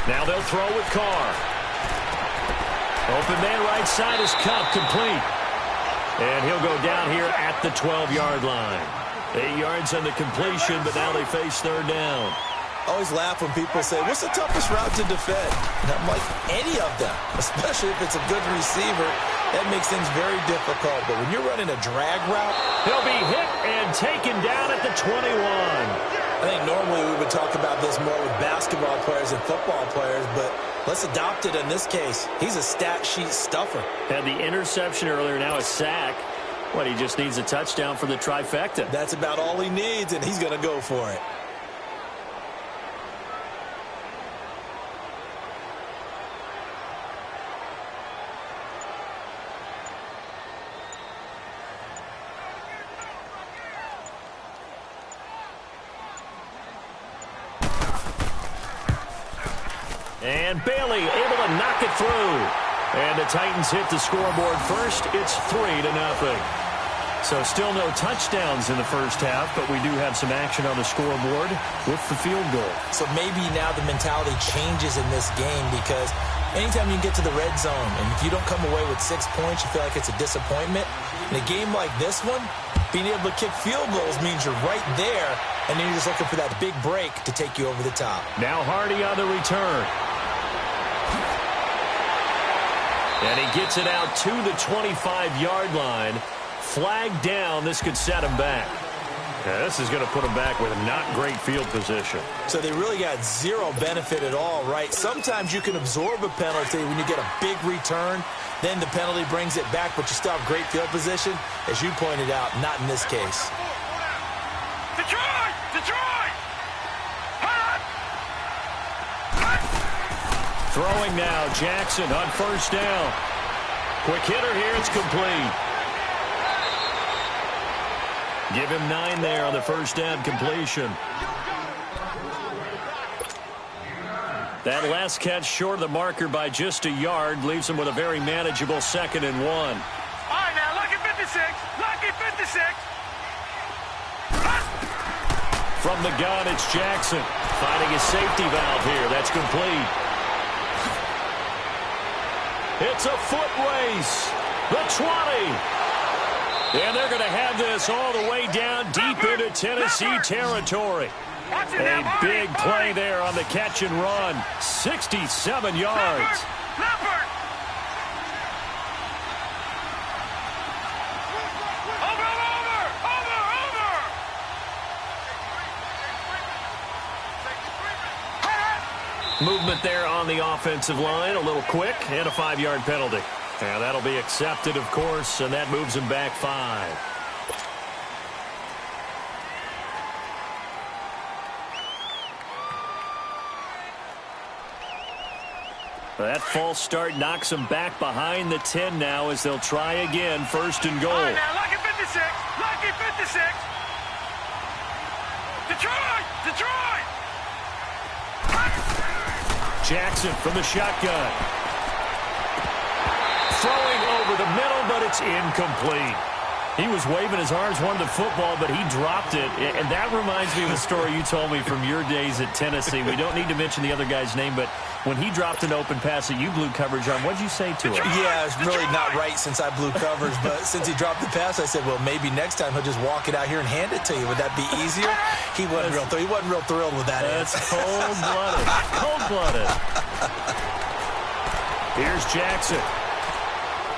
Now they'll throw with Carr. Open man right side is Cup, complete. And he'll go down here at the 12-yard line. 8 yards on the completion, but now they face third down. I always laugh when people say, what's the toughest route to defend? And I'm like, any of them, especially if it's a good receiver. That makes things very difficult. But when you're running a drag route, he'll be hit and taken down at the 21. I think normally we would talk about this more with basketball players and football players, but let's adopt it in this case. He's a stat sheet stuffer. Had the interception earlier, now a sack. What, he just needs a touchdown for the trifecta. That's about all he needs, and he's going to go for it. And Bailey able to knock it through. And the Titans hit the scoreboard first. It's 3-0. So still no touchdowns in the first half, but we do have some action on the scoreboard with the field goal. So maybe now the mentality changes in this game because anytime you can get to the red zone, and if you don't come away with 6 points, you feel like it's a disappointment. In a game like this one, being able to kick field goals means you're right there, and then you're just looking for that big break to take you over the top. Now Hardy on the return. And he gets it out to the 25-yard line. Flag down. This could set him back. Yeah, this is going to put him back with not great field position. So they really got zero benefit at all, right? Sometimes you can absorb a penalty when you get a big return. Then the penalty brings it back, but you still have great field position. As you pointed out, not in this case. Detroit! Detroit! Throwing now, Jackson on first down. Quick hitter here, it's complete. Give him 9 there on the first down completion. That last catch short of the marker by just a yard leaves him with a very manageable 2nd and 1. All right, now, lucky 56. Lucky 56. From the gun, it's Jackson. Finding his safety valve here. That's complete. It's a foot race. The 20. And they're going to have this all the way down deep into Tennessee territory. A big play there on the catch and run. 67 yards. Movement there on the offensive line, a little quick, and a 5-yard penalty. And that'll be accepted, of course, and that moves him back 5. That false start knocks him back behind the 10 now as they'll try again, 1st and goal. All right, now, lucky 56. Lucky 56. Detroit! Detroit! Jackson from the shotgun. Throwing over the middle, but it's incomplete. He was waving his arms, wanted the football, but he dropped it. And that reminds me of a story you told me from your days at Tennessee. We don't need to mention the other guy's name, but when he dropped an open pass that you blew coverage on, what did you say to him? Yeah, it's really not right since I blew coverage, but since he dropped the pass, I said, well, maybe next time he'll just walk it out here and hand it to you. Would that be easier? He wasn't real thrilled with that. That's cold-blooded. Cold-blooded. Here's Jackson.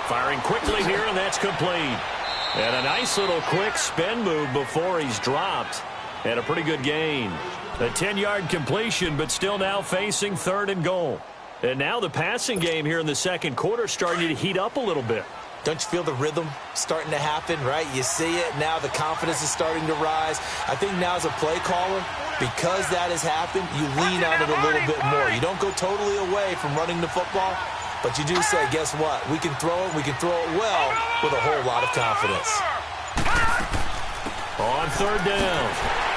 Firing quickly here, and that's complete. And a nice little quick spin move before he's dropped. And a pretty good gain. A 10-yard completion, but still now facing 3rd and goal. And now the passing game here in the second quarter starting to heat up a little bit. Don't you feel the rhythm starting to happen, right? You see it now. The confidence is starting to rise. I think now as a play caller, because that has happened, you lean on it a little bit more. You don't go totally away from running the football, but you do say, guess what? We can throw it well with a whole lot of confidence. On 3rd down,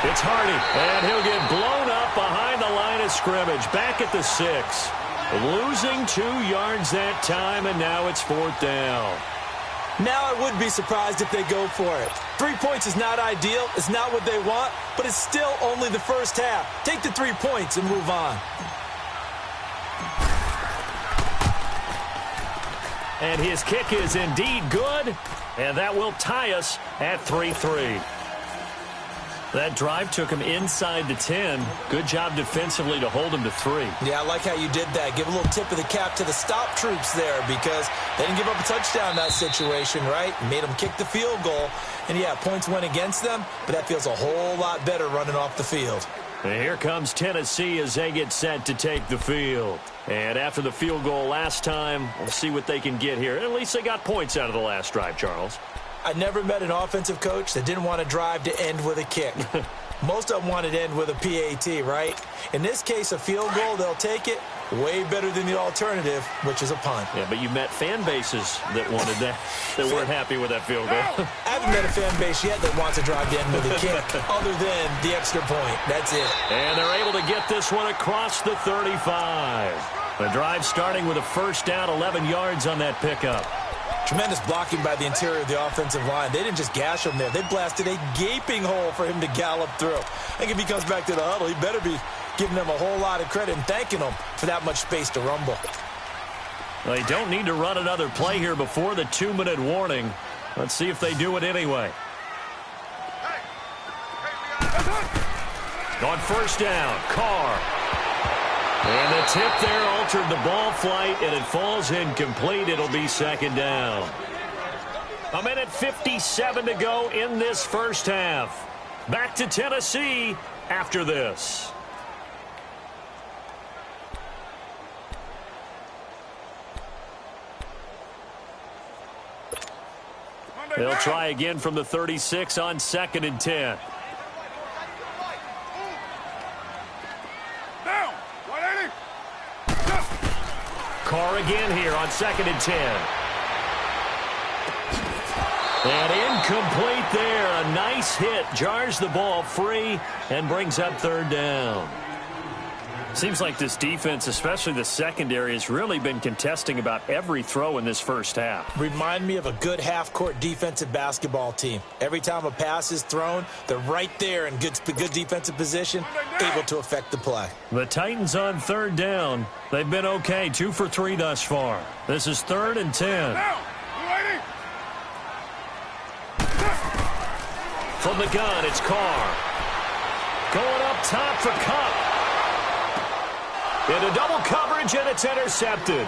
it's Hardy, and he'll get blown up behind the line of scrimmage, back at the 6. Losing 2 yards that time, and now it's 4th down. Now I would be surprised if they go for it. 3 points is not ideal. It's not what they want, but it's still only the first half. Take the 3 points and move on. And his kick is indeed good, and that will tie us at 3-3. That drive took him inside the 10. Good job defensively to hold him to 3. Yeah, I like how you did that. Give a little tip of the cap to the stop troops there because they didn't give up a touchdown in that situation, right? Made them kick the field goal. And, yeah, points went against them, but that feels a whole lot better running off the field. And here comes Tennessee as they get set to take the field. And after the field goal last time, we'll see what they can get here. At least they got points out of the last drive, Charles. I never met an offensive coach that didn't want to drive to end with a kick. Most of them wanted to end with a PAT, right? In this case, a field goal, they'll take it. Way better than the alternative, which is a punt. Yeah, but you've met fan bases that wanted that, that weren't happy with that field goal. I haven't met a fan base yet that wants to drive to end with a kick, other than the extra point. That's it. And they're able to get this one across the 35. The drive starting with a first down, 11 yards on that pickup. Tremendous blocking by the interior of the offensive line. They didn't just gash him there. They blasted a gaping hole for him to gallop through. I think if he comes back to the huddle, he better be giving them a whole lot of credit and thanking them for that much space to rumble. They don't need to run another play here before the 2-minute warning. Let's see if they do it anyway. On first down, Carr. And the tip there altered the ball flight, and it falls incomplete. It'll be second down. 1:57 to go in this first half. Back to Tennessee after this. They'll try again from the 36 on 2nd and 10. Carr again here on 2nd and 10. And incomplete there. A nice hit. Jars the ball free and brings up 3rd down. Seems like this defense, especially the secondary, has really been contesting about every throw in this first half. Remind me of a good half-court defensive basketball team. Every time a pass is thrown, they're right there in good defensive position, able to affect the play. The Titans on 3rd down. They've been okay, 2 for 3 thus far. This is 3rd and 10. From the gun, it's Carr. Going up top for Cup. Into double coverage, and it's intercepted.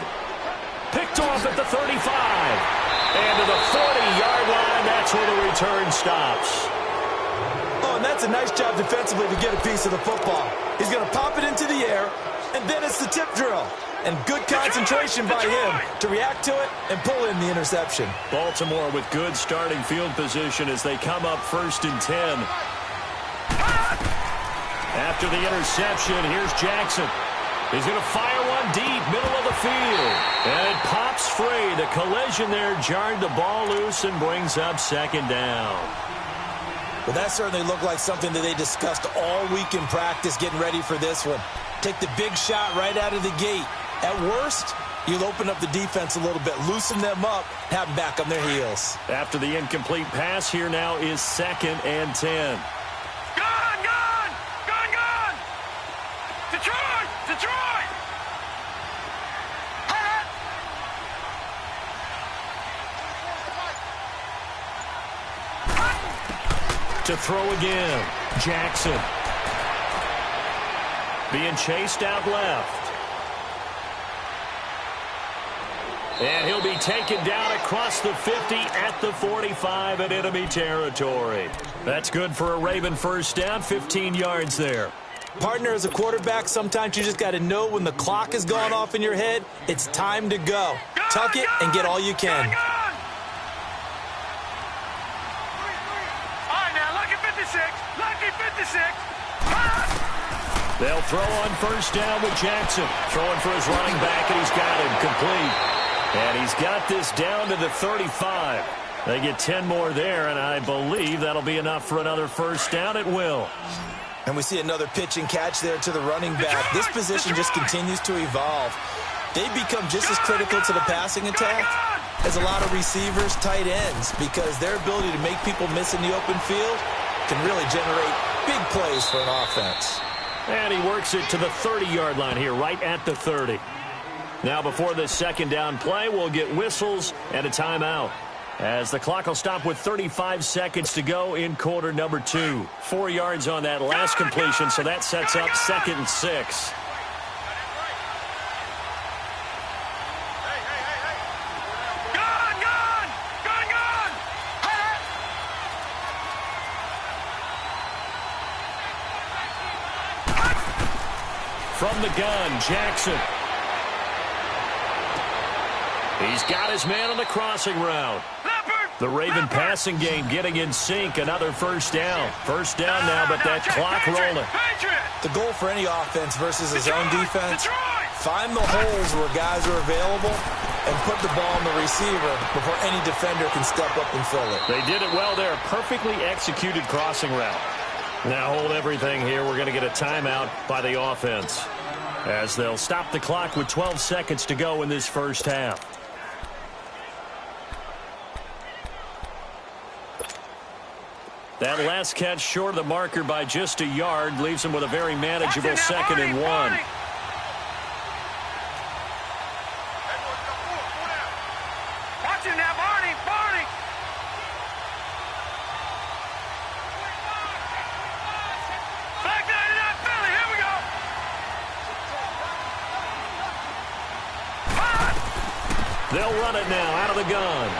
Picked off at the 35. And to the 40-yard line, that's where the return stops. Oh, and that's a nice job defensively to get a piece of the football. He's going to pop it into the air, and then it's the tip drill. And good concentration by him to react to it and pull in the interception. Baltimore with good starting field position as they come up 1st and 10. After the interception, here's Jackson. He's going to fire one deep, middle of the field. And it pops free. The collision there jarred the ball loose and brings up 2nd down. Well, that certainly looked like something that they discussed all week in practice getting ready for this one. Take the big shot right out of the gate. At worst, you'll open up the defense a little bit, loosen them up, have them back on their heels. After the incomplete pass, here now is 2nd and 10. Detroit! To throw again, Jackson. Being chased out left. And he'll be taken down across the 50 at the 45 in enemy territory. That's good for a Raven first down, 15 yards there. Partner, as a quarterback, sometimes you just got to know when the clock has gone off in your head, it's time to go. Tuck it and get all you can. All right, now, lucky 56. Lucky 56. They'll throw on first down with Jackson. Throwing for his running back, and he's got him complete. And he's got this down to the 35. They get 10 more there, and I believe that'll be enough for another first down. It will. And we see another pitch and catch there to the running back. This position just continues to evolve. They become just as critical to the passing attack as a lot of receivers, tight ends, because their ability to make people miss in the open field can really generate big plays for an offense. And he works it to the 30-yard line here, right at the 30. Now before this second down play, we'll get whistles and a timeout, as the clock will stop with 35 seconds to go in quarter number 2. 4 yards on that last completion, so that sets up 2nd and 6. From the gun, Jackson. He's got his man on the crossing route. The Raven passing game getting in sync. Another first down. First down now, but that clock rolling. The goal for any offense versus his own defense, find the holes where guys are available and put the ball on the receiver before any defender can step up and fill it. They did it well there. Perfectly executed crossing route. Now hold everything here. We're going to get a timeout by the offense, as they'll stop the clock with 12 seconds to go in this first half. That last catch short of the marker by just a yard leaves him with a very manageable 2nd and 1. Watch him now, Barney. Back down to that Philly. Here we go. They'll run it now out of the gun.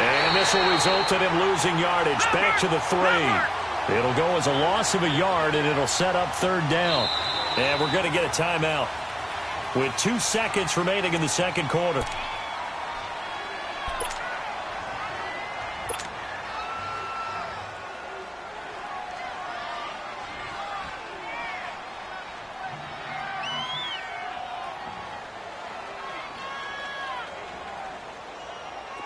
And this will result in him losing yardage back to the 3. It'll go as a loss of a yard, and it'll set up 3rd down. And we're going to get a timeout with 2 seconds remaining in the second quarter.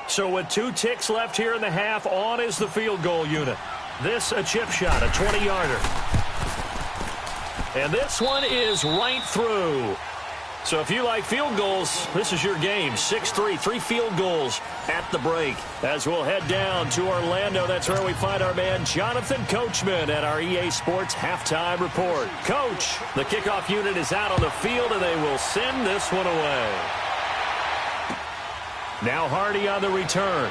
So with 2 ticks left here in the half, on is the field goal unit. This a chip shot, a 20-yarder. And this one is right through. So if you like field goals, this is your game. 6-3, 3 field goals at the break. As we'll head down to Orlando, that's where we find our man Jonathan Coachman at our EA Sports Halftime Report. Coach, the kickoff unit is out on the field, and they will send this one away. Now Hardy on the return.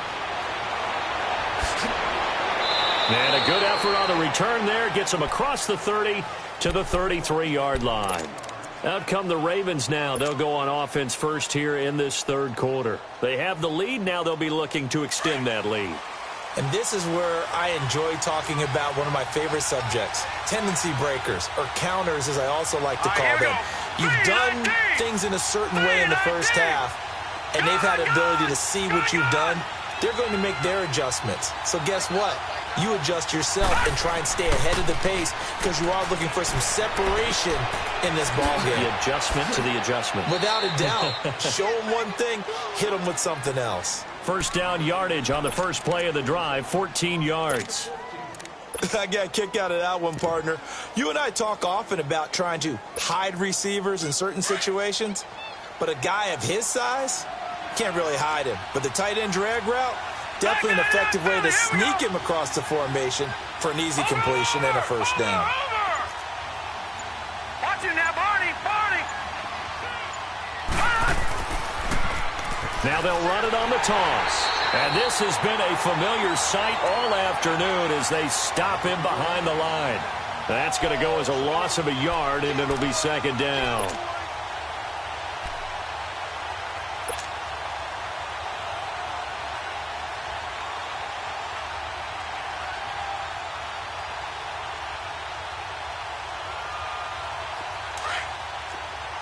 And a good effort on the return there. Gets him across the 30 to the 33-yard line. Out come the Ravens now. They'll go on offense first here in this third quarter. They have the lead. Now they'll be looking to extend that lead. And this is where I enjoy talking about one of my favorite subjects, tendency breakers, or counters as I also like to call them. You've done things in a certain way in the first half, and they've had the ability to see what you've done. They're going to make their adjustments. So guess what? You adjust yourself and try and stay ahead of the pace because you are looking for some separation in this ball game. The adjustment to the adjustment. Without a doubt. Show them one thing, hit them with something else. First down yardage on the first play of the drive, 14 yards. I got a kick out of that one, partner. You and I talk often about trying to hide receivers in certain situations, but a guy of his size can't really hide him. But the tight end drag route, definitely an effective way to sneak him across the formation for an easy completion and a first down. Watch him now, Barney. Now they'll run it on the toss. And this has been a familiar sight all afternoon as they stop him behind the line. That's going to go as a loss of a yard, and it'll be second down.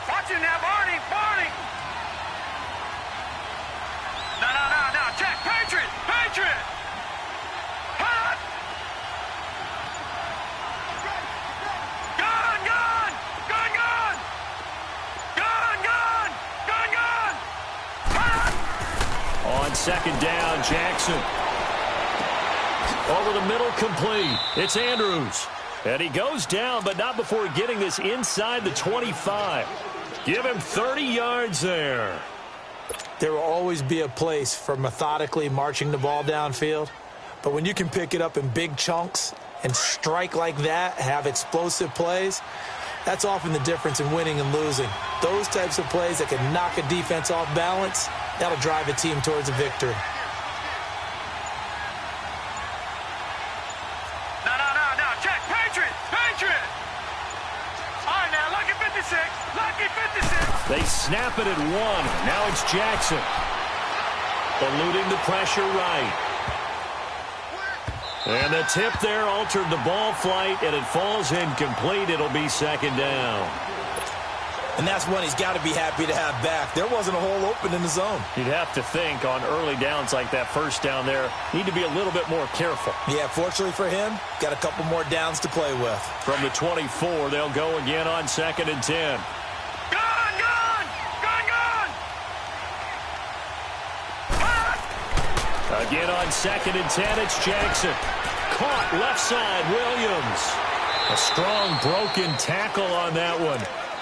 Watch him now, Barney. No. Check. Patriot. Hot. Gun. Hot. On second down, Jackson. Over the middle, complete. It's Andrews. And he goes down, but not before getting this inside the 25. Give him 30 yards there. There will always be a place for methodically marching the ball downfield. But when you can pick it up in big chunks and strike like that, have explosive plays, That's often the difference in winning and losing. Those types of plays that can knock a defense off balance, that'll drive a team towards a victory. No. Check. Patriot. All right, now, lucky 56. Lucky 56. They snap it at 1. Now it's Jackson. Eluding the pressure right. And the tip there altered the ball flight, and it falls incomplete. It'll be second down. And that's one he's got to be happy to have back. There wasn't a hole open in the zone. You'd have to think on early downs like that first down there, need to be a little bit more careful. Yeah, fortunately for him, got a couple more downs to play with. From the 24, they'll go again on 2nd and 10. Again on 2nd and 10, it's Jackson. Caught left side, Williams. A strong broken tackle on that one.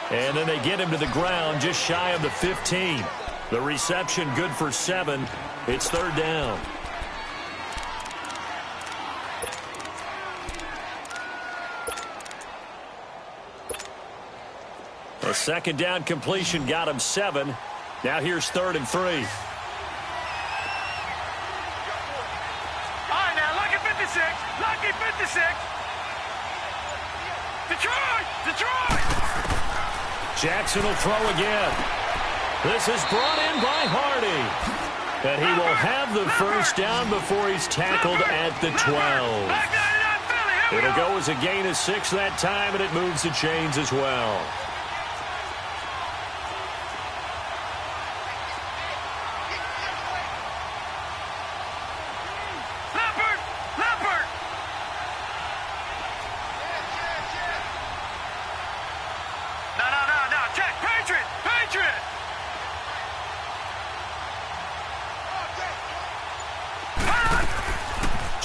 And then they get him to the ground just shy of the 15. The reception good for 7. It's 3rd down. A 2nd down completion got him 7. Now here's 3rd and 3. Lucky 56. Detroit. Jackson will throw again. This is brought in by Hardy. And he will have the first down before he's tackled at the 12. It'll go as a gain of 6 that time, and it moves the chains as well.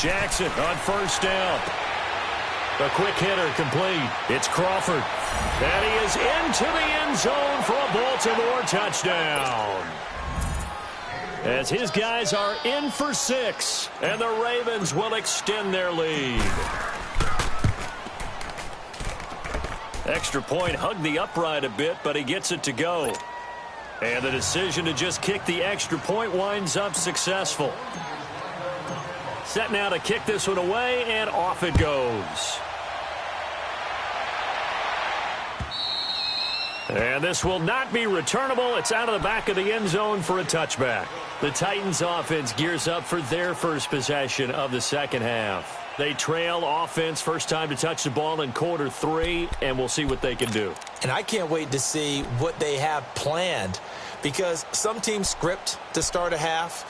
Jackson on first down. A quick hitter complete. It's Crawford. And he is into the end zone for a Baltimore touchdown. As his guys are in for 6. And the Ravens will extend their lead. Extra point hugged the upright a bit, but he gets it to go. And the decision to just kick the extra point winds up successful. Set now to kick this one away, and off it goes. And this will not be returnable. It's out of the back of the end zone for a touchback. The Titans offense gears up for their first possession of the second half. They trail offense first time to touch the ball in quarter 3, and we'll see what they can do. And I can't wait to see what they have planned, because some teams script to start a half.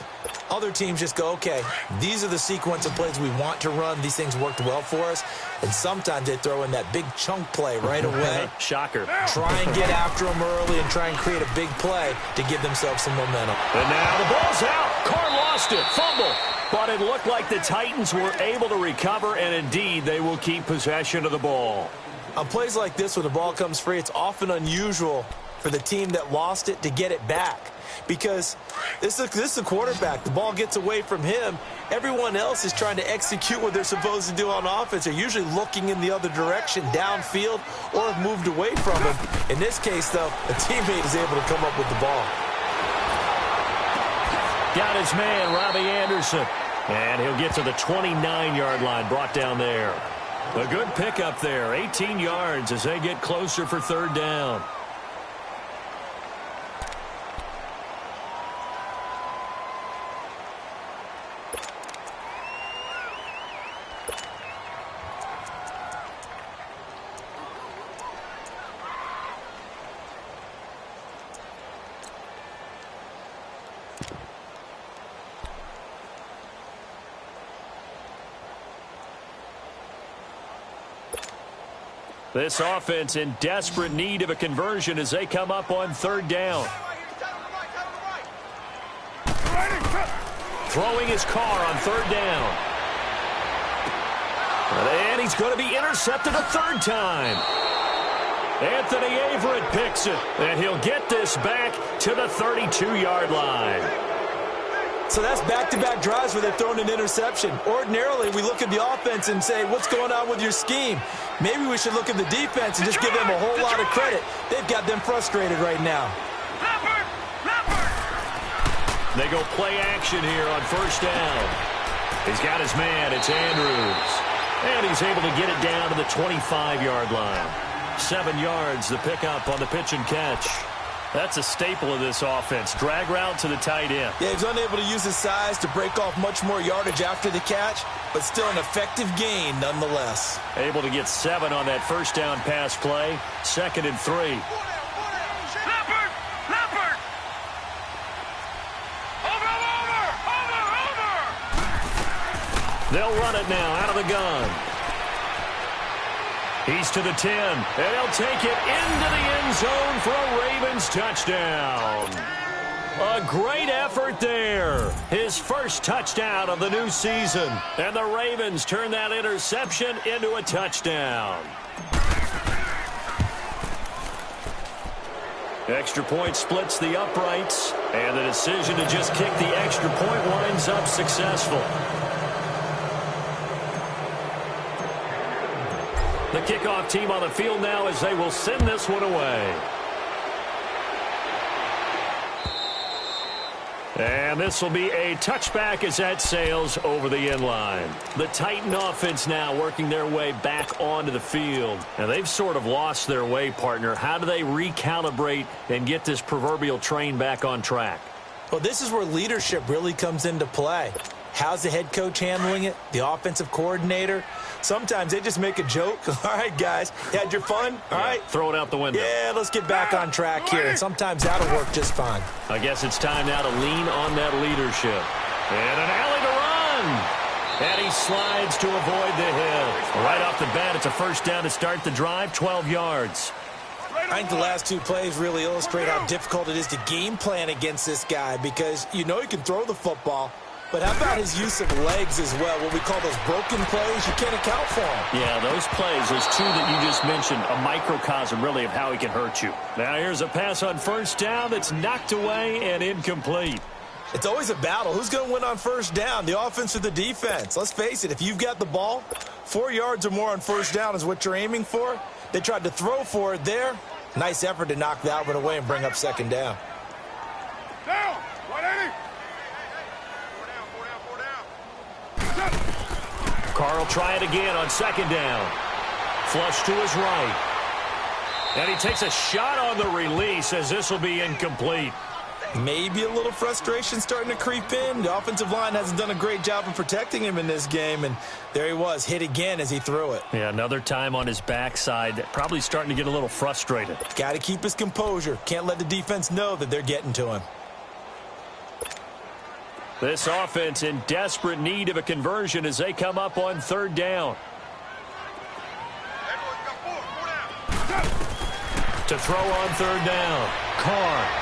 Other teams just go, okay, these are the sequence of plays we want to run. These things worked well for us. And sometimes they throw in that big chunk play right away. Shocker. Try and get after them early and try and create a big play to give themselves some momentum. And now the ball's out. Carr lost it. Fumble. But it looked like the Titans were able to recover, and indeed they will keep possession of the ball. On plays like this, when the ball comes free, it's often unusual for the team that lost it to get it back. Because this is the quarterback. The ball gets away from him. Everyone else is trying to execute what they're supposed to do on offense. They're usually looking in the other direction, downfield, or have moved away from him. In this case, though, a teammate is able to come up with the ball. Got his man, Robbie Anderson. And he'll get to the 29-yard line, brought down there. A good pickup there, 18 yards as they get closer for 3rd down. This offense in desperate need of a conversion as they come up on 3rd down. Throwing his Carr on 3rd down. And he's going to be intercepted a 3rd time. Anthony Averett picks it, and he'll get this back to the 32-yard line. So that's back-to-back drives where they're throwing an interception. Ordinarily, we look at the offense and say, what's going on with your scheme? Maybe we should look at the defense and just give them a whole lot of credit. They've got them frustrated right now. They go play action here on first down. He's got his man. It's Andrews. And he's able to get it down to the 25-yard line. 7 yards, the pickup on the pitch and catch. That's a staple of this offense. Drag route to the tight end. Yeah, he's unable to use his size to break off much more yardage after the catch, but still an effective gain nonetheless. Able to get 7 on that first down pass play. 2nd and 3. Leopard! Over! They'll run it now out of the gun. He's to the 10, and he'll take it into the end zone for a Ravens touchdown. A great effort there. His first touchdown of the new season. And the Ravens turn that interception into a touchdown. Extra point splits the uprights, and the decision to just kick the extra point winds up successful. The kickoff team on the field now as they will send this one away. And this will be a touchback as that sails over the end line. The Titan offense now working their way back onto the field. And they've sort of lost their way, partner. How do they recalibrate and get this proverbial train back on track? Well, this is where leadership really comes into play. How's the head coach handling it? The offensive coordinator? Sometimes they just make a joke. All right, guys, you had your fun? All right. Throw it out the window. Yeah, let's get back on track here. And sometimes that'll work just fine. I guess it's time now to lean on that leadership. And an alley to run. And he slides to avoid the hit. Right off the bat, it's a first down to start the drive, 12 yards. I think the last 2 plays really illustrate how difficult it is to game plan against this guy because you know he can throw the football. But how about his use of legs as well? What we call those broken plays, you can't account for them. Yeah, those plays, those 2 that you just mentioned, a microcosm really of how he can hurt you. Now here's a pass on first down that's knocked away and incomplete. It's always a battle. Who's going to win on first down, the offense or the defense? Let's face it, if you've got the ball, 4 yards or more on first down is what you're aiming for. They tried to throw for it there. Nice effort to knock that one away and bring up second down. Down! 180! Carr will try it again on second down. Flush to his right. And he takes a shot on the release as this will be incomplete. Maybe a little frustration starting to creep in. The offensive line hasn't done a great job of protecting him in this game, and there he was, hit again as he threw it. Yeah, another time on his backside, probably starting to get a little frustrated. Got to keep his composure. Can't let the defense know that they're getting to him. This offense in desperate need of a conversion as they come up on third down. To throw on third down, Carr.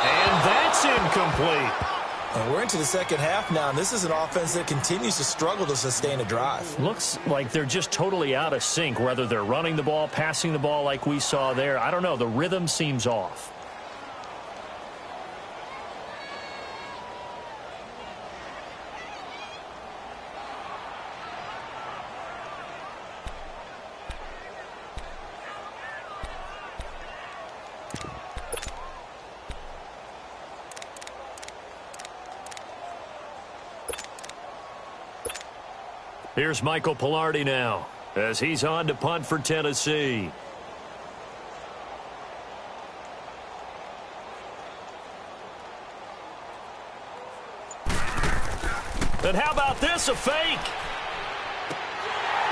And that's incomplete. We're into the second half now, and this is an offense that continues to struggle to sustain a drive. Looks like they're just totally out of sync, whether they're running the ball, passing the ball like we saw there. I don't know. The rhythm seems off. Here's Michael Pilardi now as he's on to punt for Tennessee. And how about this, a fake?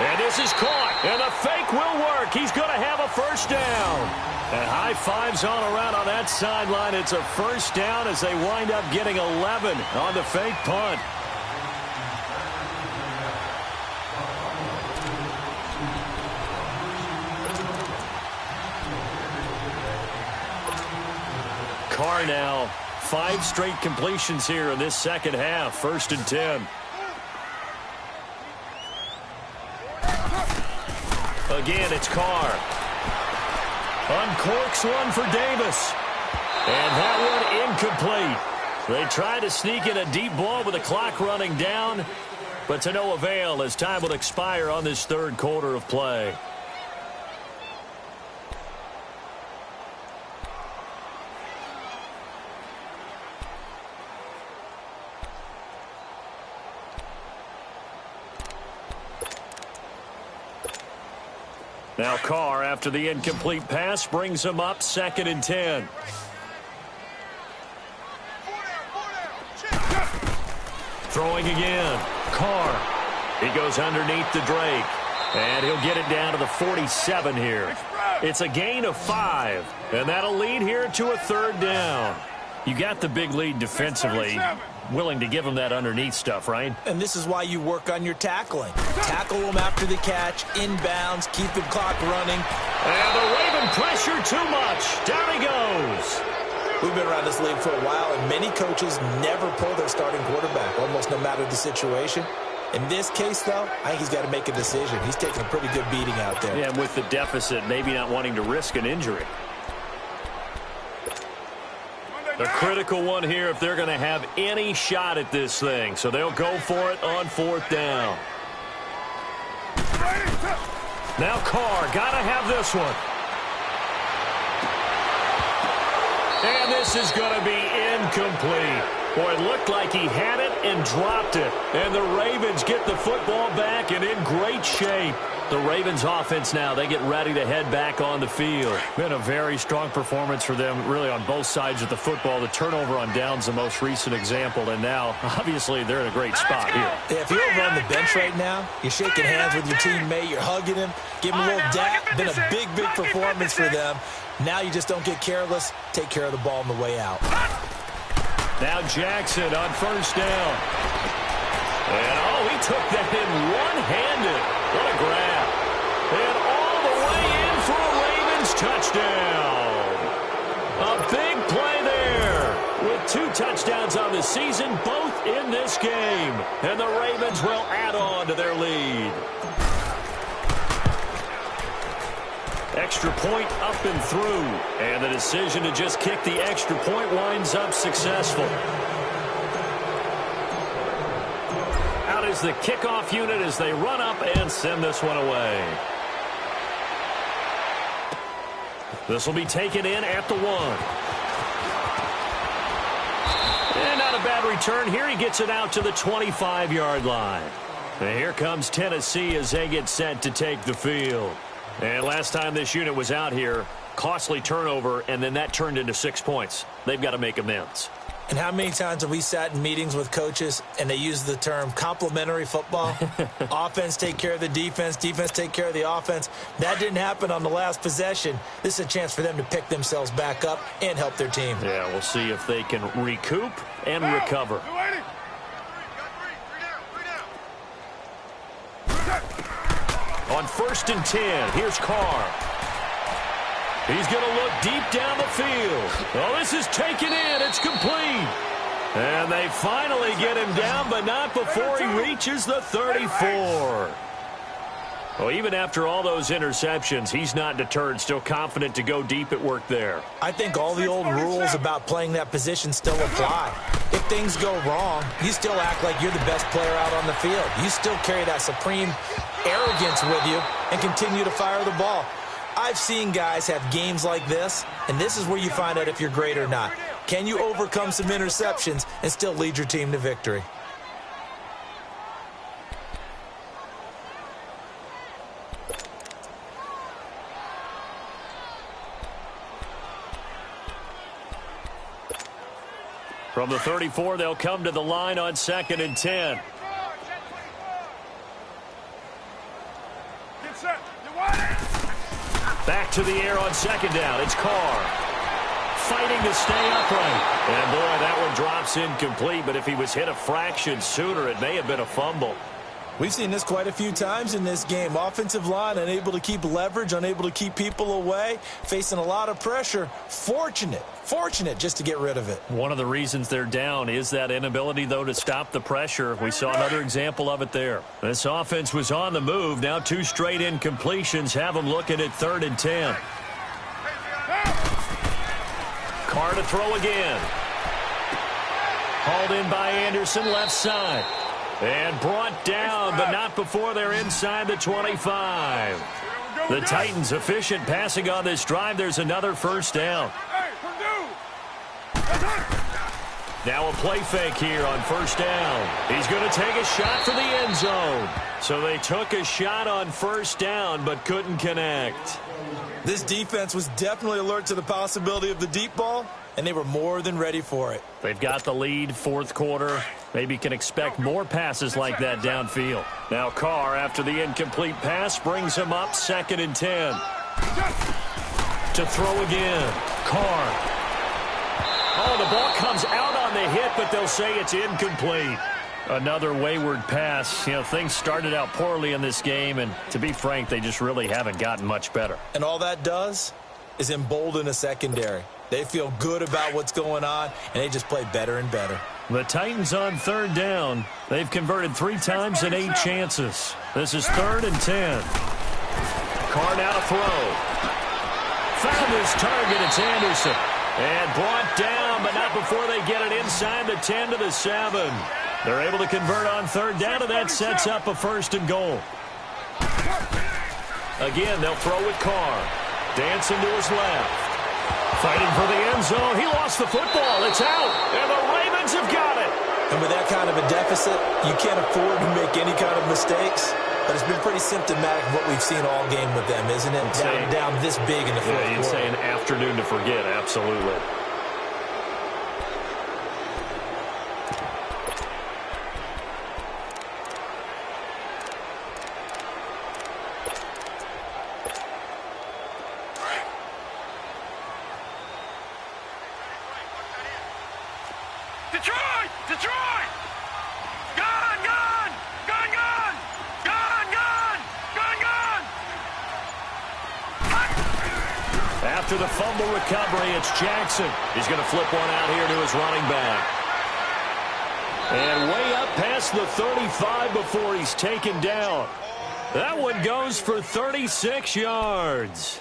And this is caught, and the fake will work. He's going to have a first down. And high fives all around on that sideline. It's a first down as they wind up getting 11 on the fake punt. Carr now, 5 straight completions here in this second half. 1st and 10. Again, it's Carr. Uncorks one for Davis. And that one incomplete. They try to sneak in a deep ball with the clock running down, but to no avail as time will expire on this third quarter of play. Now Carr, after the incomplete pass, brings him up 2nd and 10. Throwing again. Carr. He goes underneath to Drake. And he'll get it down to the 47 here. It's a gain of 5. And that'll lead here to a 3rd down. You got the big lead defensively. Willing to give him that underneath stuff, right? And this is why you work on your tackling. Tackle him after the catch, inbounds, keep the clock running. And the Raven pressure too much. Down he goes. We've been around this league for a while, and many coaches never pull their starting quarterback, almost no matter the situation. In this case, though, I think he's got to make a decision. He's taking a pretty good beating out there. Yeah, and with the deficit, maybe not wanting to risk an injury. The critical one here if they're going to have any shot at this thing. So they'll go for it on 4th down. Now Carr, got to have this one. And this is going to be incomplete. Boy, it looked like he had it and dropped it. And the Ravens get the football back and in great shape. The Ravens offense now, they get ready to head back on the field. Been a very strong performance for them, really on both sides of the football. The turnover on downs, the most recent example. And now, obviously, they're in a great spot here. Yeah, if you're over on the bench right now, you're shaking hands with your teammate, you're hugging him, giving him a little dap. Been a big, big performance for them. Now you just don't get careless. Take care of the ball on the way out. Now Jackson on 1st down. And, he took that in one-handed. What a grab. And all the way in for a Ravens touchdown. A big play there. With 2 touchdowns on the season, both in this game. And the Ravens will add on to their lead. Extra point up and through. And the decision to just kick the extra point winds up successful. Out is the kickoff unit as they run up and send this one away. This will be taken in at the 1. And not a bad return here. He gets it out to the 25-yard line. And here comes Tennessee as they get set to take the field. And last time this unit was out here, costly turnover, and then that turned into 6 points. They've got to make amends. And how many times have we sat in meetings with coaches and they use the term complementary football? Offense take care of the defense, defense take care of the offense. That didn't happen on the last possession. This is a chance for them to pick themselves back up and help their team. Yeah, we'll see if they can recoup and recover. On 1st and 10, here's Carr. He's going to look deep down the field. Oh, this is taken in. It's complete. And they finally get him down, but not before he reaches the 34. Well, even after all those interceptions, he's not deterred, still confident to go deep at work there. I think all the old rules about playing that position still apply. If things go wrong, you still act like you're the best player out on the field. You still carry that supreme arrogance with you and continue to fire the ball. I've seen guys have games like this, and this is where you find out if you're great or not. Can you overcome some interceptions and still lead your team to victory? From the 34, they'll come to the line on 2nd and 10. Back to the air on 2nd down. It's Carr. Fighting to stay upright. And, boy, that one drops incomplete. But if he was hit a fraction sooner, it may have been a fumble. We've seen this quite a few times in this game. Offensive line unable to keep leverage, unable to keep people away, facing a lot of pressure. Fortunate just to get rid of it. One of the reasons they're down is that inability, though, to stop the pressure. We saw another example of it there. This offense was on the move. Now 2 straight incompletions have them looking at 3rd and 10. Carr to throw again. Hauled in by Anderson, left side. And brought down, but not before they're inside the 25. The Titans efficient passing on this drive. There's another first down. Now a play fake here on first down. He's going to take a shot for the end zone. So they took a shot on first down, but couldn't connect. This defense was definitely alert to the possibility of the deep ball, and they were more than ready for it. They've got the lead, fourth quarter. Maybe can expect more passes like that downfield. Now Carr, after the incomplete pass, brings him up 2nd and 10. To throw again. Carr. Oh, the ball comes out on the hit, but they'll say it's incomplete. Another wayward pass. You know, things started out poorly in this game, and to be frank, they just really haven't gotten much better. And all that does is embolden a secondary. They feel good about what's going on, and they just play better and better. The Titans on third down. They've converted 3 times in 8 chances. This is 3rd and 10. Carr now to throw. Found his target. It's Anderson. And brought down, but not before they get it inside the 10 to the 7. They're able to convert on third down, and that sets up a 1st and goal. Again, they'll throw with Carr. Dancing to his left. Fighting for the end zone. He lost the football. It's out. And the Ravens have got it. And with that kind of a deficit, you can't afford to make any kind of mistakes. But it's been pretty symptomatic of what we've seen all game with them, isn't it? Down this big in the fourth quarter. You'd say an afternoon to forget. Absolutely. Detroit! Detroit! Gone! Gone! Gone! Gone! Gone! Gone! Gone! Gone! After the fumble recovery, it's Jackson. He's going to flip one out here to his running back. And way up past the 35 before he's taken down. That one goes for 36 yards.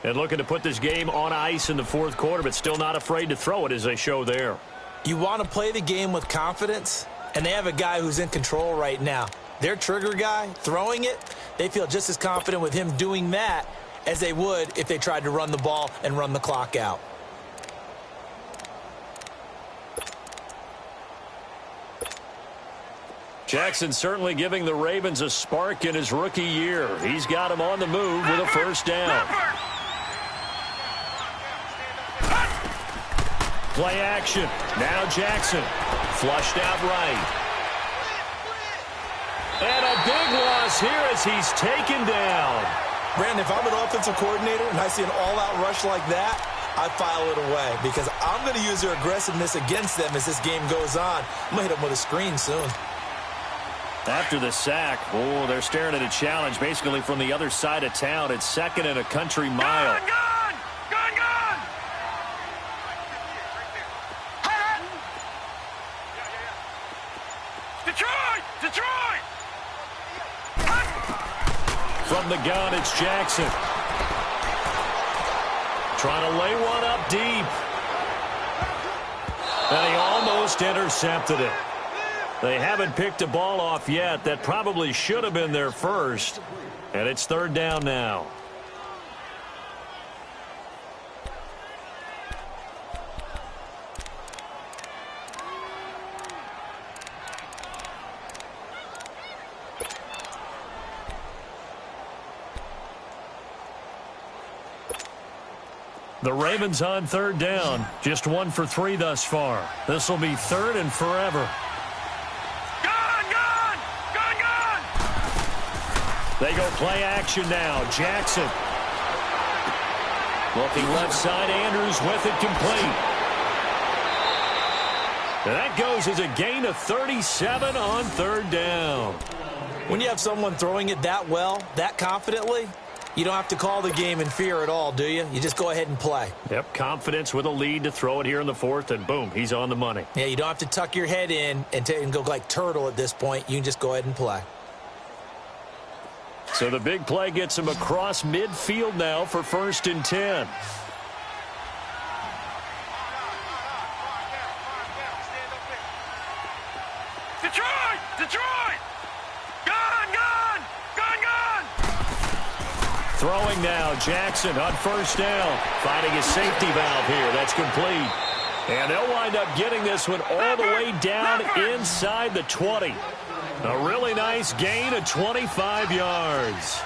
And looking to put this game on ice in the fourth quarter, but still not afraid to throw it as they show there. You want to play the game with confidence, and they have a guy who's in control right now. Their trigger guy, throwing it, they feel just as confident with him doing that as they would if they tried to run the ball and run the clock out. Jackson certainly giving the Ravens a spark in his rookie year. He's got him on the move with a first down. Play action. Now Jackson. Flushed out right. And a big loss here as he's taken down. Brandon, if I'm an offensive coordinator and I see an all-out rush like that, I file it away because I'm going to use their aggressiveness against them as this game goes on. I'm going to hit them with a screen soon. After the sack, oh, they're staring at a challenge basically from the other side of town. It's 2nd and a country mile. Gone! Gone! Gone! Gone! Detroit! Detroit! From the gun, it's Jackson. Trying to lay one up deep. And he almost intercepted it. They haven't picked a ball off yet. That probably should have been their first. And it's 3rd down now. The Ravens on 3rd down. Just 1 for 3 thus far. This will be 3rd and forever. Gone! Gone! Gone! Gone! They go play action now. Jackson. Looking left side. Andrews with it complete. And that goes as a gain of 37 on 3rd down. When you have someone throwing it that well, that confidently, you don't have to call the game in fear at all, do you? You just go ahead and play. Yep, confidence with a lead to throw it here in the 4th, and boom, he's on the money. Yeah, you don't have to tuck your head in and go like turtle at this point. You can just go ahead and play. So the big play gets him across midfield now for 1st and 10. Detroit! Detroit! Gone, gone! Gone, gone! Throwing now, Jackson on first down. Finding his safety valve here. That's complete. And they'll wind up getting this one all the way down inside the 20. A really nice gain of 25 yards.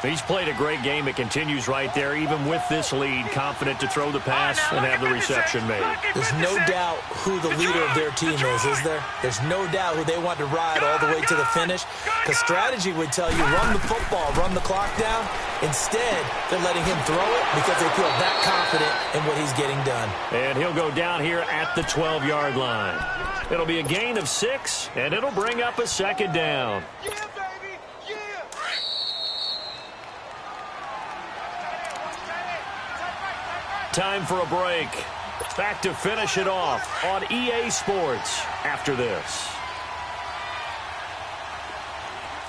He's played a great game. It continues right there, even with this lead, confident to throw the pass and have the reception made. There's no doubt who the leader of their team is there? There's no doubt who they want to ride all the way to the finish. Because strategy would tell you, run the football, run the clock down. Instead, they're letting him throw it because they feel that confident in what he's getting done. And he'll go down here at the 12-yard line. It'll be a gain of 6, and it'll bring up a second down. Time for a break. Back to finish it off on EA Sports after this.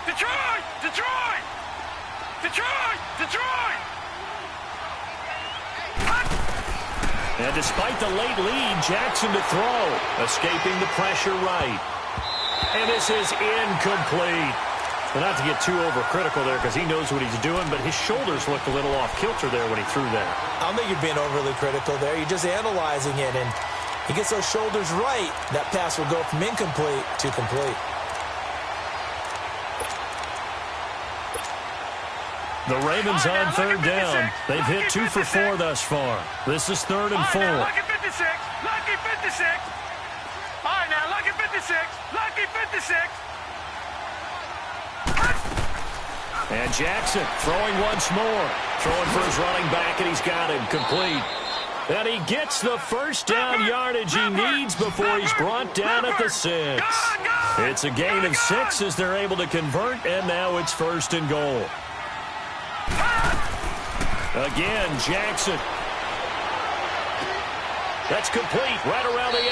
Detroit! Detroit! Detroit! Detroit! And despite the late lead, Jackson to throw, escaping the pressure right. And this is incomplete. Well, not to get too overcritical there because he knows what he's doing, but his shoulders looked a little off kilter there when he threw that. I don't think you're being overly critical there. You're just analyzing it, and he gets those shoulders right. That pass will go from incomplete to complete. The Ravens on third down. They've hit 2 for 4 thus far. This is 3rd and 4. Lucky 56. Lucky 56. All right, now, lucky 56. Lucky 56. And Jackson throwing once more. Throwing for his running back, and he's got him complete. And he gets the first down yardage he needs before he's brought down at the 6. It's a gain of 6 as they're able to convert, and now it's 1st and goal. Again, Jackson. That's complete right around the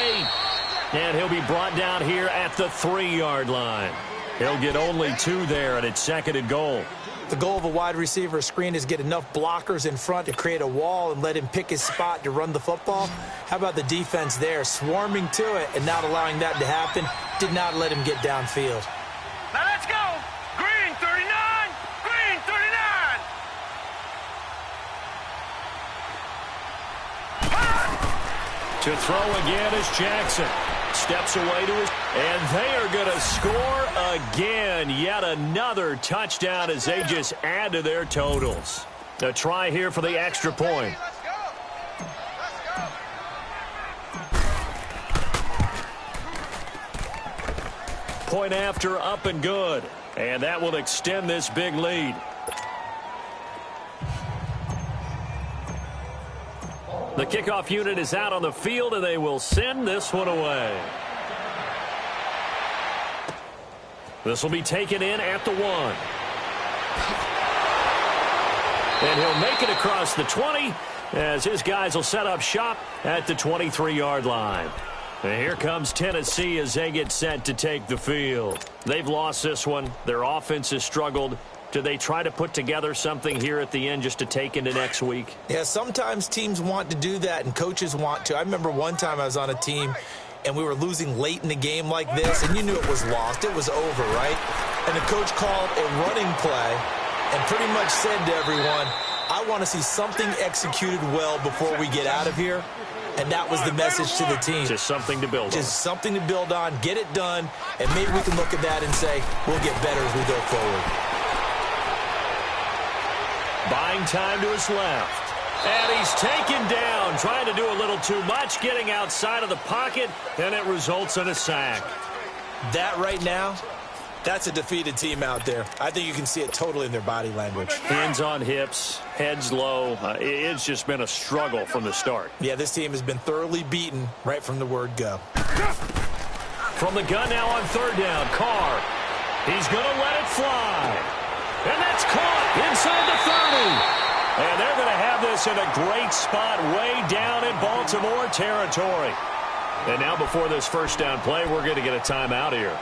8. And he'll be brought down here at the 3-yard line. He'll get only 2 there, and it's 2nd and goal. The goal of a wide receiver screen is get enough blockers in front to create a wall and let him pick his spot to run the football. How about the defense there, swarming to it and not allowing that to happen? Did not let him get downfield. Now let's go. Green 39. Green 39. To throw again is Jackson. Steps away to his, and they are going to score again. Yet another touchdown as they just add to their totals. A try here for the extra point. Point after, up and good. And that will extend this big lead. The kickoff unit is out on the field, and they will send this one away. This will be taken in at the 1. And he'll make it across the 20 as his guys will set up shop at the 23-yard line. And here comes Tennessee as they get set to take the field. They've lost this one. Their offense has struggled. Do they try to put together something here at the end just to take into next week? Yeah, sometimes teams want to do that and coaches want to. I remember one time I was on a team and we were losing late in the game like this, and you knew it was lost. It was over, right? And the coach called a running play and pretty much said to everyone, I want to see something executed well before we get out of here. And that was the message to the team. Just something to build on. Just something to build on, get it done, and maybe we can look at that and say, we'll get better as we go forward. Buying time to his left. And he's taken down, trying to do a little too much, getting outside of the pocket, and it results in a sack. That right now, that's a defeated team out there. I think you can see it totally in their body language. Hands on hips, heads low. It's just been a struggle from the start. Yeah, this team has been thoroughly beaten right from the word go. From the gun now on third down, Carr. He's going to let it fly. And that's caught inside the 30. And they're going to have this in a great spot way down in Baltimore territory. And now before this first down play, we're going to get a timeout here,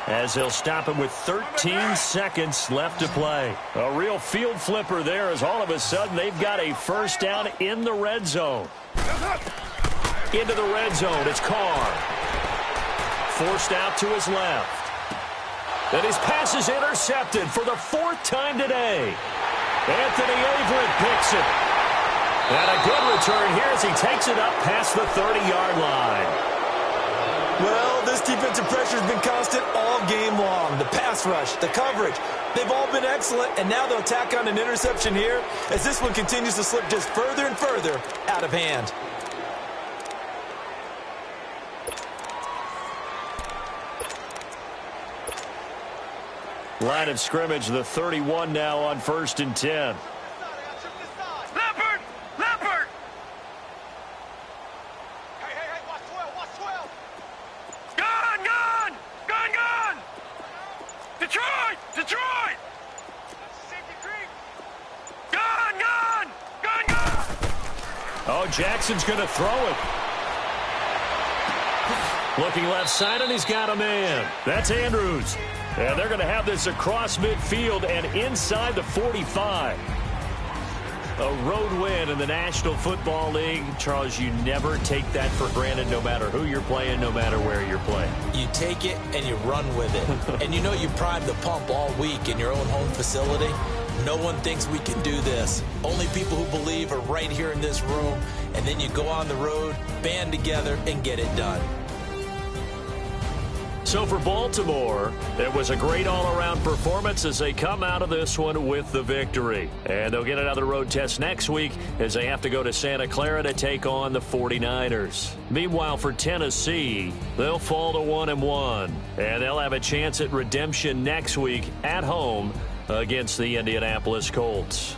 as they'll stop him with 13 seconds left to play. A real field flipper there, as all of a sudden they've got a first down in the red zone. Into the red zone, it's Carr. forced out to his left. And his pass is intercepted for the 4th time today. Anthony Averett picks it. And a good return here as he takes it up past the 30-yard line. Well, this defensive pressure has been constant all game long. The pass rush, the coverage, they've all been excellent, and now they'll tack on an interception here as this one continues to slip just further and further out of hand. Line of scrimmage, the 31 now on 1st and 10. Leopard! Leopard! Hey, watch 12, watch 12! Gun! Detroit! Gun! Oh, Jackson's going to throw it. Looking left side, and he's got a man. That's Andrews. And they're going to have this across midfield and inside the 45. A road win in the National Football League. Charles, you never take that for granted no matter who you're playing, no matter where you're playing. You take it and you run with it. And you know you primed the pump all week in your own home facility. No one thinks we can do this. Only people who believe are right here in this room. And then you go on the road, band together, and get it done. So for Baltimore, it was a great all-around performance as they come out of this one with the victory. And they'll get another road test next week as they have to go to Santa Clara to take on the 49ers. Meanwhile, for Tennessee, they'll fall to 1-1. And they'll have a chance at redemption next week at home against the Indianapolis Colts.